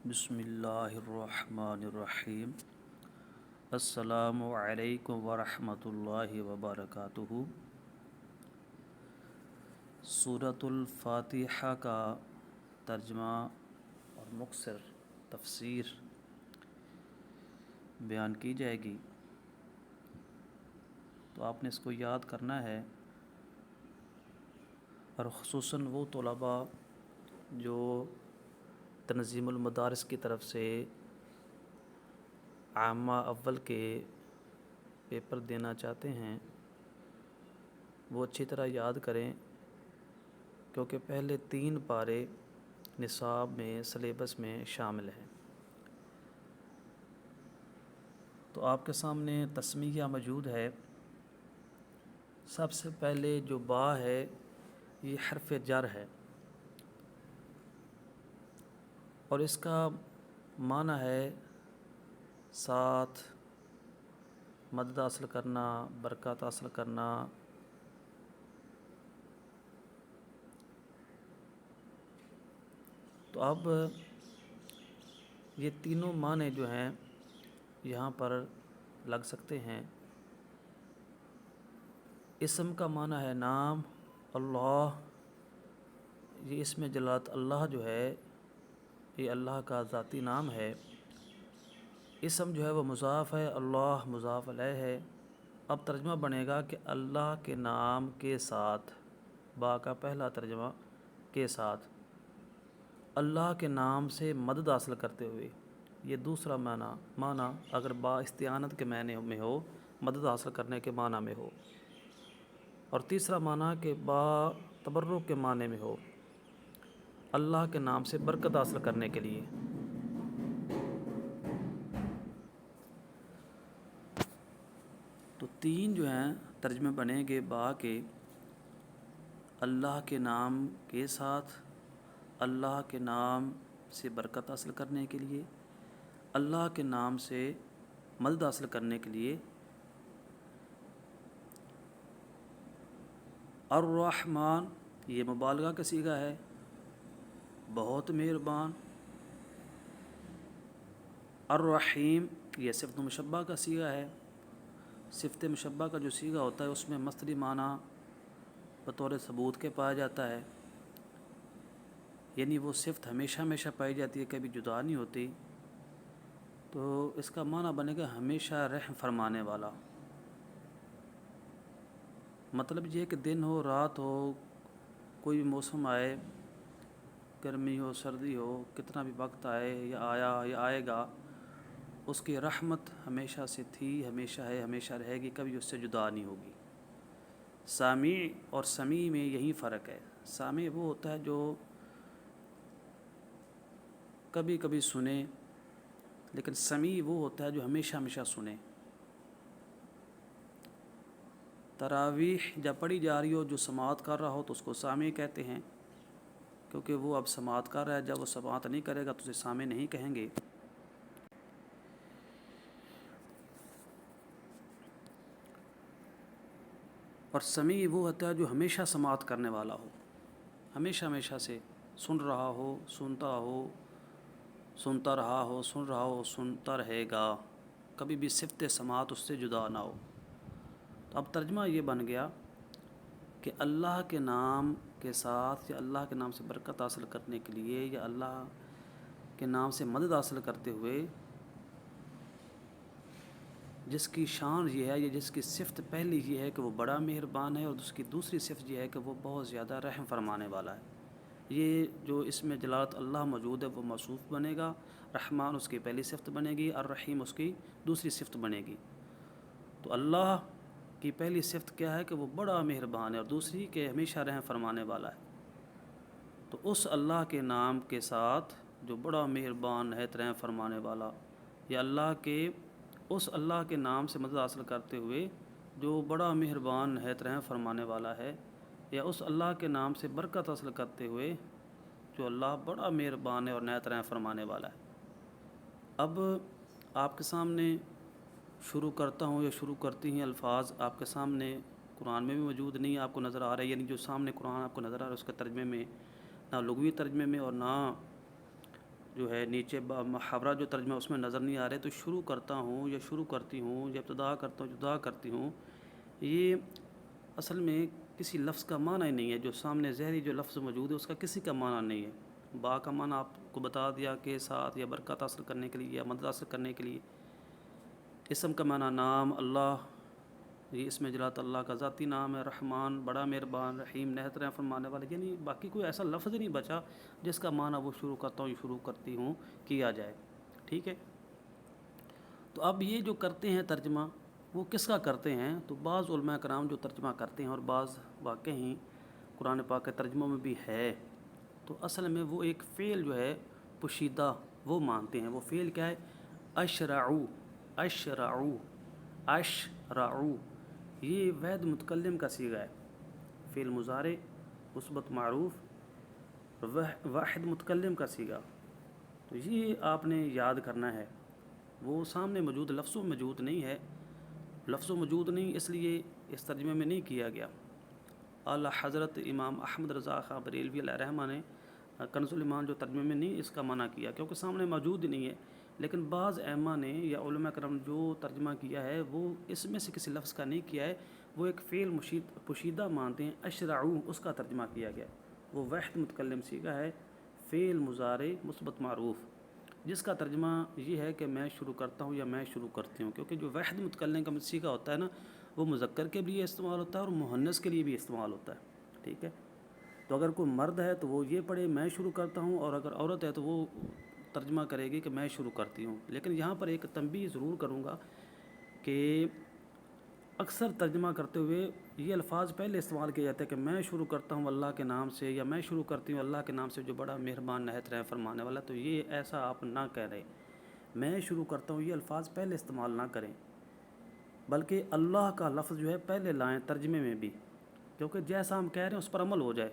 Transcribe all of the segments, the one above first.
بسم اللہ الرحمن الرحیم۔ السلام علیکم ورحمۃ اللہ وبرکاتہ۔ سورۃ الفاتحہ کا ترجمہ اور مختصر تفسیر بیان کی جائے گی، تو آپ نے اس کو یاد کرنا ہے، اور خصوصاً وہ طلباء جو تنظیم المدارس کی طرف سے عامہ اول کے پیپر دینا چاہتے ہیں، وہ اچھی طرح یاد کریں، کیونکہ پہلے 3 پارے نصاب میں سلیبس میں شامل ہیں۔ تو آپ کے سامنے تسمیہ موجود ہے۔ سب سے پہلے جو با ہے یہ حرف جر ہے، اور اس کا معنی ہے ساتھ، مدد حاصل کرنا، برکات حاصل کرنا۔ تو اب یہ تینوں معنی جو ہیں یہاں پر لگ سکتے ہیں۔ اسم کا معنی ہے نام، اللہ، یہ اسم جلالت اللہ جو ہے یہ اللہ کا ذاتی نام ہے۔ اسم جو ہے وہ مضاف ہے، اللہ مضاف علیہ ہے۔ اب ترجمہ بنے گا کہ اللہ کے نام کے ساتھ، با کا پہلا ترجمہ کے ساتھ، اللہ کے نام سے مدد حاصل کرتے ہوئے۔ یہ دوسرا معنی اگر با استعانت کے معنی میں ہو، مدد حاصل کرنے کے معنی میں ہو، اور تیسرا معنی کہ با تبرک کے معنی میں ہو، اللہ کے نام سے برکت حاصل کرنے کے لیے۔ تو 3 جو ہیں ترجمے بنیں گے با کے: اللہ کے نام کے ساتھ، اللہ کے نام سے برکت حاصل کرنے کے لیے، اللہ کے نام سے مدد حاصل کرنے کے لیے۔ الرحمن یہ مبالغہ کا صیغہ ہے، بہت مہربان۔ الرحیم یہ صفت مشبہ کا صیغہ ہے۔ صفت مشبہ کا جو صیغہ ہوتا ہے اس میں مصدری معنی بطور ثبوت کے پایا جاتا ہے، یعنی وہ صفت ہمیشہ ہمیشہ پائی جاتی ہے، کبھی جدا نہیں ہوتی۔ تو اس کا معنی بنے گا ہمیشہ رحم فرمانے والا۔ مطلب یہ کہ دن ہو، رات ہو، کوئی بھی موسم آئے، گرمی ہو، سردی ہو، کتنا بھی وقت آئے یا آیا یا آئے گا، اس کی رحمت ہمیشہ سے تھی، ہمیشہ ہے، ہمیشہ رہے گی، کبھی اس سے جدا نہیں ہوگی۔ سامع اور سمیع میں یہی فرق ہے۔ سامع وہ ہوتا ہے جو کبھی کبھی سنے، لیکن سمیع وہ ہوتا ہے جو ہمیشہ ہمیشہ سنے۔ تراویح جب پڑھی جا رہی ہو، جو سماعت کر رہا ہو تو اس کو سامع کہتے ہیں، کیونکہ وہ اب سماعت کر رہا ہے۔ جب وہ سماعت نہیں کرے گا تو اسے سامع نہیں کہیں گے۔ اور سمیع وہ ہوتا ہے جو ہمیشہ سماعت کرنے والا ہو، ہمیشہ ہمیشہ سے سن رہا ہو، سنتا ہو، سنتا رہا ہو، سن رہا ہو، سنتا رہے گا، کبھی بھی صفت سماعت اس سے جدا نہ ہو۔ تو اب ترجمہ یہ بن گیا کہ اللہ کے نام کے ساتھ، یا اللہ کے نام سے برکت حاصل کرنے کے لیے، یا اللہ کے نام سے مدد حاصل کرتے ہوئے، جس کی شان یہ ہے، یا جس کی صفت پہلی یہ ہے کہ وہ بڑا مہربان ہے، اور اس کی دوسری صفت یہ ہے کہ وہ بہت زیادہ رحم فرمانے والا ہے۔ یہ جو اس میں جلالت اللہ موجود ہے وہ موصوف بنے گا۔ رحمان اس کی پہلی صفت بنے گی، الرحیم اس کی دوسری صفت بنے گی۔ تو اللہ کی پہلی صفت کیا ہے کہ وہ بڑا مہربان ہے، اور دوسری کہ ہمیشہ رحم فرمانے والا ہے۔ تو اس اللہ کے نام کے ساتھ جو بڑا مہربان نہایت رحم فرمانے والا، یا اللہ کے اس اللہ کے نام سے مدد حاصل کرتے ہوئے جو بڑا مہربان نہایت رحم فرمانے والا ہے، یا اس اللہ کے نام سے برکت حاصل کرتے ہوئے جو اللہ بڑا مہربان ہے اور نہایت رحم فرمانے والا ہے۔ اب آپ کے سامنے شروع کرتا ہوں، یا شروع کرتی ہیں الفاظ آپ کے سامنے قرآن میں بھی موجود نہیں، آپ کو نظر آ رہا ہے، یعنی جو سامنے قرآن آپ کو نظر آ رہا ہے اس کے ترجمے میں، نہ لغوی ترجمے میں اور نہ جو ہے نیچے محاورہ جو ترجمہ اس میں نظر نہیں آ رہے، تو شروع کرتا ہوں یا شروع کرتی ہوں یا ابتدا کرتا ہوں ابتدا کرتی ہوں، یہ اصل میں کسی لفظ کا معنی ہی نہیں ہے. جو سامنے ظاہری جو لفظ موجود ہے اس کا کسی کا معنی نہیں ہے. با کا معنی آپ کو بتا دیا کہ ساتھ یا برکت حاصل کرنے کے لیے یا مدد حاصل کرنے کے لیے. اسم کا معنی نام اللہ، یہ اسم جلالت اللہ کا ذاتی نام ہے. رحمان بڑا مہربان، رحیم نہایت رحم فرمانے والا. یعنی باقی کوئی ایسا لفظ نہیں بچا جس کا معنی وہ شروع کرتا ہوں شروع کرتی ہوں کیا جائے. ٹھیک ہے. تو اب یہ جو کرتے ہیں ترجمہ وہ کس کا کرتے ہیں؟ تو بعض علماء کرام جو ترجمہ کرتے ہیں اور بعض واقعی قرآن پاک کے ترجموں میں بھی ہے، تو اصل میں وہ ایک فعل جو ہے پوشیدہ وہ مانتے ہیں. وہ فعل کیا ہے؟ اشرعو. اشرعو اشرعو یہ واحد متکلم کا صیغہ ہے. فعل مضارع مثبت معروف واحد متکلم کا صیغہ. تو یہ آپ نے یاد کرنا ہے. وہ سامنے موجود لفظوں موجود نہیں ہے. لفظوں موجود نہیں اس لیے اس ترجمے میں نہیں کیا گیا. اعلیٰ حضرت امام احمد رضا خاں بریلوی علیہ رحمہ نے کنز الایمان جو ترجمے میں نہیں اس کا منع کیا کیونکہ سامنے موجود نہیں ہے. لیکن بعض ائمہ نے یا علماء کرام جو ترجمہ کیا ہے وہ اس میں سے کسی لفظ کا نہیں کیا ہے. وہ ایک فعل پوشیدہ مانتے ہیں. اشرعو اس کا ترجمہ کیا گیا. وہ واحد متکلم صیغہ ہے، فعل مضارع مثبت معروف، جس کا ترجمہ یہ ہے کہ میں شروع کرتا ہوں یا میں شروع کرتی ہوں. کیونکہ جو واحد متکلم کا صیغہ ہوتا ہے نا، وہ مذکر کے لیے استعمال ہوتا ہے اور مؤنث کے لیے بھی استعمال ہوتا ہے. ٹھیک ہے. تو اگر کوئی مرد ہے تو وہ یہ پڑھے میں شروع کرتا ہوں، اور اگر عورت ہے تو وہ ترجمہ کرے گی کہ میں شروع کرتی ہوں. لیکن یہاں پر ایک تنبیہ ضرور کروں گا کہ اکثر ترجمہ کرتے ہوئے یہ الفاظ پہلے استعمال کیے جاتے ہیں کہ میں شروع کرتا ہوں اللہ کے نام سے، یا میں شروع کرتی ہوں اللہ کے نام سے جو بڑا مہربان نہایت رحم فرمانے والا. تو یہ ایسا آپ نہ کہہ رہے. میں شروع کرتا ہوں یہ الفاظ پہلے استعمال نہ کریں، بلکہ اللہ کا لفظ جو ہے پہلے لائیں ترجمے میں بھی، کیونکہ جیسا ہم کہہ رہے ہیں اس پر عمل ہو جائے.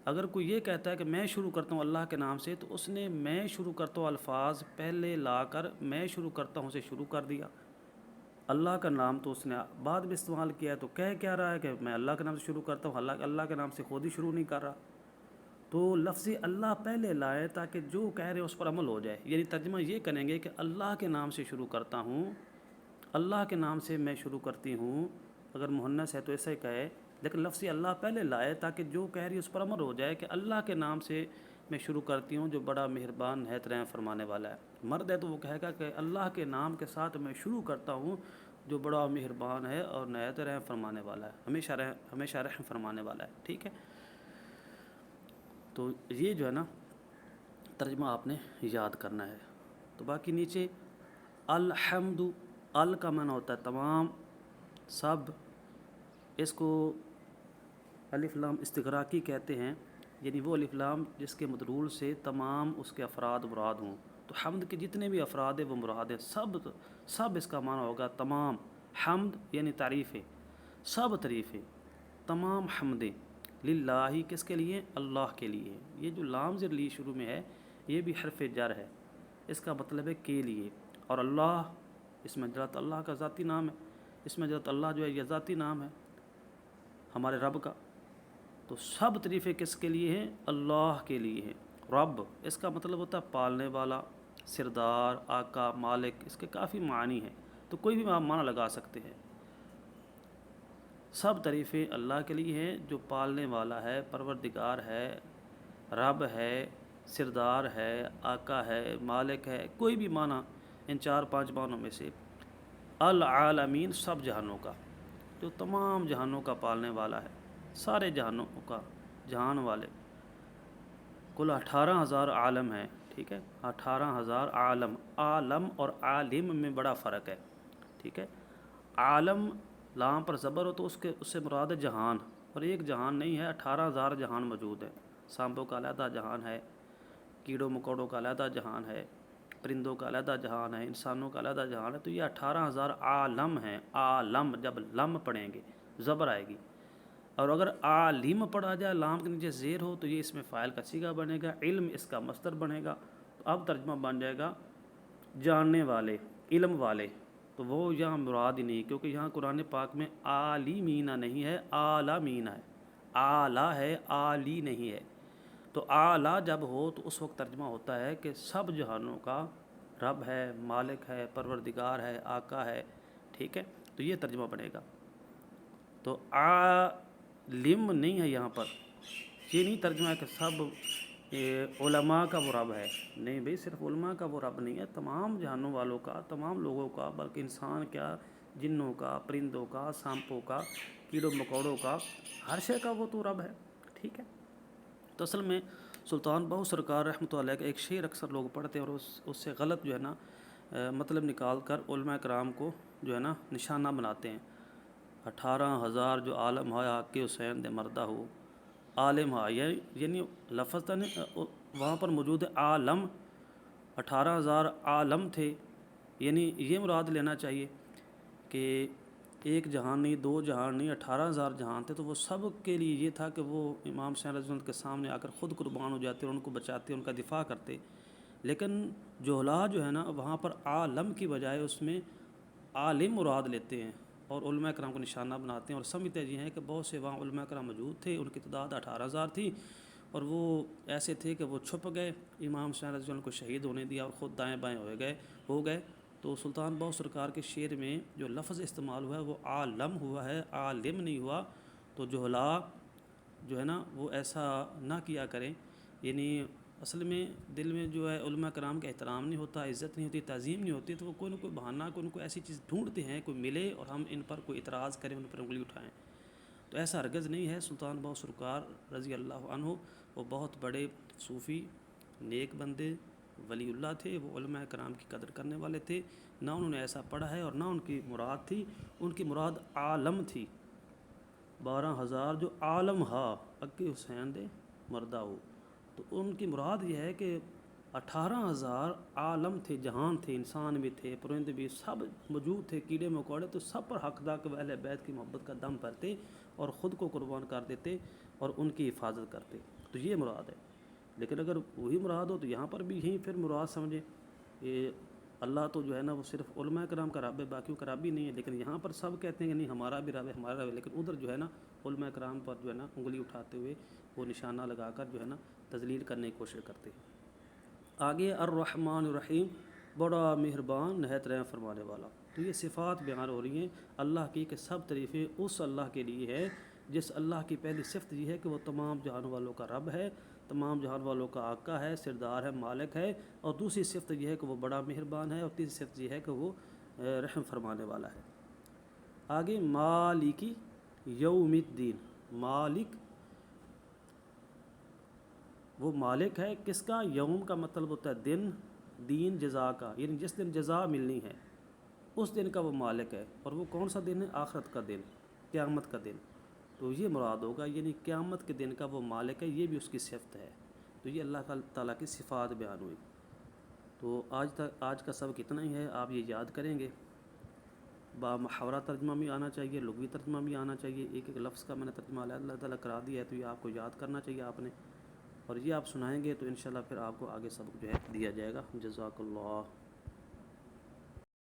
اگر کوئی یہ کہتا ہے کہ میں شروع کرتا ہوں اللہ کے نام سے، تو اس نے میں شروع کرتا ہوں الفاظ پہلے لا کر میں شروع کرتا ہوں سے شروع کر دیا. اللہ کا نام تو اس نے بعد میں استعمال کیا ہے، تو کہہ کیا رہا ہے کہ میں اللہ کے نام سے شروع کرتا ہوں، اللہ کے نام سے خود ہی شروع نہیں کر رہا. تو لفظ اللہ پہلے لائے تاکہ جو کہہ رہے اس پر عمل ہو جائے. یعنی ترجمہ یہ کریں گے کہ اللہ کے نام سے شروع کرتا ہوں، اللہ کے نام سے میں شروع کرتی ہوں. اگر مؤنث ہے تو ایسا ہی کہے، لیکن لفظ اللہ پہلے لائے تاکہ جو کہہ رہی ہے اس پر عمل ہو جائے کہ اللہ کے نام سے میں شروع کرتی ہوں جو بڑا مہربان نہایت رحم فرمانے والا ہے. مرد ہے تو وہ کہے گا کہ اللہ کے نام کے ساتھ میں شروع کرتا ہوں جو بڑا مہربان ہے اور نہایت رحم فرمانے والا ہے، ہمیشہ رحم فرمانے والا ہے. ٹھیک ہے. تو یہ جو ہے نا ترجمہ آپ نے یاد کرنا ہے. تو باقی نیچے الحمد، ال کا معنی ہوتا ہے تمام، سب. اس کو الف لام استغراقی کہتے ہیں، یعنی وہ الف لام جس کے مدلول سے تمام اس کے افراد مراد ہوں. تو حمد کے جتنے بھی افراد ہیں وہ مراد ہیں. سب اس کا معنی ہوگا تمام. حمد یعنی تعریفیں، سب تعریفیں، تمام حمدیں. للہ کس کے لیے؟ اللہ کے لیے. یہ جو لام زیر لی شروع میں ہے یہ بھی حرف جر ہے، اس کا مطلب ہے کے لیے. اور اللہ اس میں جلالت اللہ کا ذاتی نام ہے. اس میں جلالت اللہ جو ہے یہ ذاتی نام ہے ہمارے رب کا. تو سب تعریفیں کس کے لیے ہیں؟ اللہ کے لیے ہیں. رب اس کا مطلب ہوتا ہے پالنے والا، سردار، آقا، مالک. اس کے کافی معنی ہیں، تو کوئی بھی معنی لگا سکتے ہیں. سب تعریفیں اللہ کے لیے ہیں جو پالنے والا ہے، پروردگار ہے، رب ہے، سردار ہے، آقا ہے، مالک ہے. کوئی بھی معنی ان 4-5 معنوں میں سے. العالمین سب جہانوں کا، جو تمام جہانوں کا پالنے والا ہے، سارے جہانوں کا جہان والے. کل 18,000 عالم ہیں. ٹھیک ہے. 18,000 عالم. عالم اور عالم میں بڑا فرق ہے. ٹھیک ہے. عالم لام پر زبر ہو تو اس سے مراد ہے جہان، اور ایک جہان نہیں ہے، 18,000 جہان موجود ہیں. سانپوں کا علیحدہ جہان ہے، کیڑوں مکوڑوں کا علیحدہ جہان ہے، پرندوں کا علیحدہ جہان ہے، انسانوں کا علیحدہ جہان ہے. تو یہ 18,000 عالم ہیں. عالم جب لم پڑھیں گے زبر آئے گی، اور اگر عالم پڑھا جائے لام کے نیچے زیر ہو تو یہ اس میں فاعل کا صیغہ بنے گا. علم اس کا مصدر بنے گا. تو اب ترجمہ بن جائے گا جاننے والے، علم والے. تو وہ یہاں مراد ہی نہیں، کیونکہ یہاں قرآن پاک میں عالمین نہیں ہے، عالمین ہے. اعلیٰ ہے، عالی نہیں ہے. تو اعلیٰ جب ہو تو اس وقت ترجمہ ہوتا ہے کہ سب جہانوں کا رب ہے، مالک ہے، پروردگار ہے، آقا ہے، ٹھیک ہے، تو یہ ترجمہ بنے گا۔ تو عالم نہیں ہے یہاں پر، یہ نہیں ترجمہ ہے کہ سب علماء کا وہ رب ہے، نہیں بھئی، صرف علماء کا وہ رب نہیں ہے، تمام جہانوں والوں کا، تمام لوگوں کا، بلکہ انسان کیا، جنوں کا، پرندوں کا، سانپوں کا، کیڑوں مکوڑوں کا، ہر شے کا وہ تو رب ہے، ٹھیک ہے۔ تو اصل میں سلطان بہو سرکار رحمۃ اللہ علیہ کا ایک شعر اکثر لوگ پڑھتے ہیں اور اس سے غلط جو ہے نا مطلب نکال کر علماء کرام کو جو ہے نا نشانہ بناتے ہیں۔ 18,000 جو عالم ہے آگ کے حسین دے مردہ ہو، عالم ہے، یعنی لفظ وہاں پر موجود ہے عالم، 18,000 عالم تھے، یعنی یہ مراد لینا چاہیے کہ ایک جہان نہیں، دو جہان نہیں، 18,000 جہان تھے، تو وہ سب کے لیے یہ تھا کہ وہ امام حسین رضی اللہ عنہ کے سامنے آ کر خود قربان ہو جاتے اور ان کو بچاتے، ان کا دفاع کرتے۔ لیکن جہلا جو ہے نا وہاں پر عالم کی بجائے اس میں عالم مراد لیتے ہیں اور علماء کرام کو نشانہ بناتے ہیں اور سمجھتے یہ ہیں کہ بہت سے وہاں علماء کرام موجود تھے، ان کی تعداد 18,000 تھی اور وہ ایسے تھے کہ وہ چھپ گئے، امام حسین رضی اللہ عنہ کو شہید ہونے دیا اور خود دائیں بائیں ہو گئے۔ تو سلطان بہو سرکار کے شعر میں جو لفظ استعمال ہوا ہے وہ عالم ہوا ہے، عالم نہیں ہوا۔ تو جہلا جو ہے نا وہ ایسا نہ کیا کریں، یعنی اصل میں دل میں جو ہے علماء کرام کا احترام نہیں ہوتا، عزت نہیں ہوتی، تعظیم نہیں ہوتی، تو وہ کوئی نہ کوئی بہانہ، کوئی نہ کوئی ایسی چیز ڈھونڈتے ہیں، کوئی ملے اور ہم ان پر کوئی اعتراض کریں، ان پر انگلی اٹھائیں۔ تو ایسا ہرگز نہیں ہے۔ سلطان بہو سرکار رضی اللہ عنہ وہ بہت بڑے صوفی، نیک بندے، ولی اللہ تھے، وہ علماء کرام کی قدر کرنے والے تھے، نہ انہوں نے ایسا پڑھا ہے اور نہ ان کی مراد تھی، ان کی مراد عالم تھی۔ 12,000 جو عالم ہا اکے حسین دے مردہ ہو، تو ان کی مراد یہ ہے کہ 18,000 عالم تھے، جہان تھے، انسان بھی تھے، پرندے بھی، سب موجود تھے، کیڑے مکوڑے، تو سب پر حق تھا کہ وہ اہل بیت کی محبت کا دم بھرتے اور خود کو قربان کر دیتے اور ان کی حفاظت کرتے، تو یہ مراد ہے۔ لیکن اگر وہی مراد ہو تو یہاں پر بھی یہی پھر مراد سمجھیں کہ اللہ تو جو ہے نا وہ صرف علماء کرام کا رب ہے، باقیوں کا رب ہی نہیں ہے، لیکن یہاں پر سب کہتے ہیں کہ نہیں ہمارا بھی رب ہے، ہمارا رب ہے، لیکن ادھر جو ہے نا علماء کرام پر جو ہے نا انگلی اٹھاتے ہوئے وہ نشانہ لگا کر جو ہے نا تذلیل کرنے کی کوشش کرتے ہیں۔ آگے الرحمن الرحیم، بڑا مہربان نہایت رحم فرمانے والا، تو یہ صفات بیان ہو رہی ہیں اللہ کی کہ سب تعریفیں اس اللہ کے لیے ہے جس اللہ کی پہلی صفت یہ ہے کہ وہ تمام جہان والوں کا رب ہے، تمام جہان والوں کا آقا ہے، سردار ہے، مالک ہے، اور دوسری صفت یہ ہے کہ وہ بڑا مہربان ہے، اور تیسری صفت یہ ہے کہ وہ رحم فرمانے والا ہے۔ آگے مالکی یوم الدین، مالک وہ مالک ہے کس کا؟ یوم کا مطلب ہوتا ہے دن، دین جزا کا، یعنی جس دن جزا ملنی ہے اس دن کا وہ مالک ہے، اور وہ کون سا دن ہے؟ آخرت کا دن، قیامت کا دن، تو یہ مراد ہوگا، یعنی قیامت کے دن کا وہ مالک ہے، یہ بھی اس کی صفت ہے۔ تو یہ اللہ تعالیٰ کی صفات بیان ہوئی۔ تو آج کا سبق اتنا ہی ہے، آپ یہ یاد کریں گے، با محاورہ ترجمہ بھی آنا چاہیے، لغوی ترجمہ بھی آنا چاہیے، ایک ایک لفظ کا میں نے ترجمہ اللہ تعالیٰ کرا دیا ہے، تو یہ آپ کو یاد کرنا چاہیے آپ نے، اور یہ آپ سنائیں گے تو انشاءاللہ پھر آپ کو آگے سبق جو ہے دیا جائے گا۔ جزاک اللہ۔